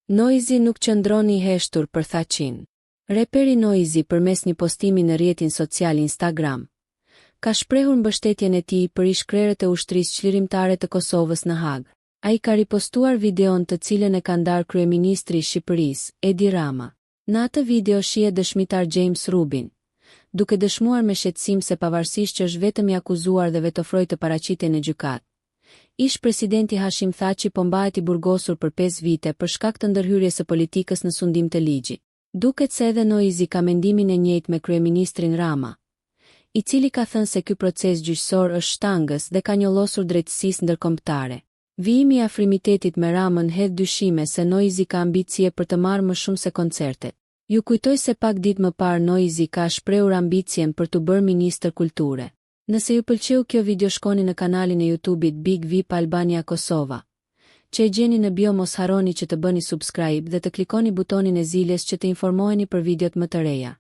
Noizi nuk qëndroni i heshtur për Thaçin. Reperi Noizi përmes një postimi në rrjetin social Instagram ka shprehur mbështetjen e tij për ish-krerët e ushtrisë çlirimtare të Kosovës në Hagë. Ai ka ripostuar videon të cilën e ka ndarë kryeministri i Shqipërisë, Edi Rama. Në atë video shihet dëshmitar James Rubin, duke dëshmuar me shqetësim se pavarësisht që është vetëm i akuzuar dhe vetofroi të paraqitej në gjykatë, ish-presidenti Hashim Thaçi po mbahet i burgosur për 5 vite për shkak të ndërhyrjes së politikës në sundim të ligjit. Duket se edhe Noizi ka mendimin e njëjtë me kryeministrin Rama, i cili ka thënë se ky proces gjyqësor është shtangës dhe ka njollosur drejtësisë ndërkombëtare. Vijimi i afrimitetit me Ramën hedh dyshime se Noizi ka ambicie për të marrë më shumë se koncertet. Ju kujtoj se pak ditë më parë Noizi ka shprehur ambicien për të bërë ministër kulture. Nëse ju pëlqeu kjo video, shkoni në kanalin e YouTube-it Big VIP Albania Kosova, që e gjeni në bio. Mos harroni që të bëni subscribe dhe të klikoni butonin e zilës që të informoheni për videot më të reja.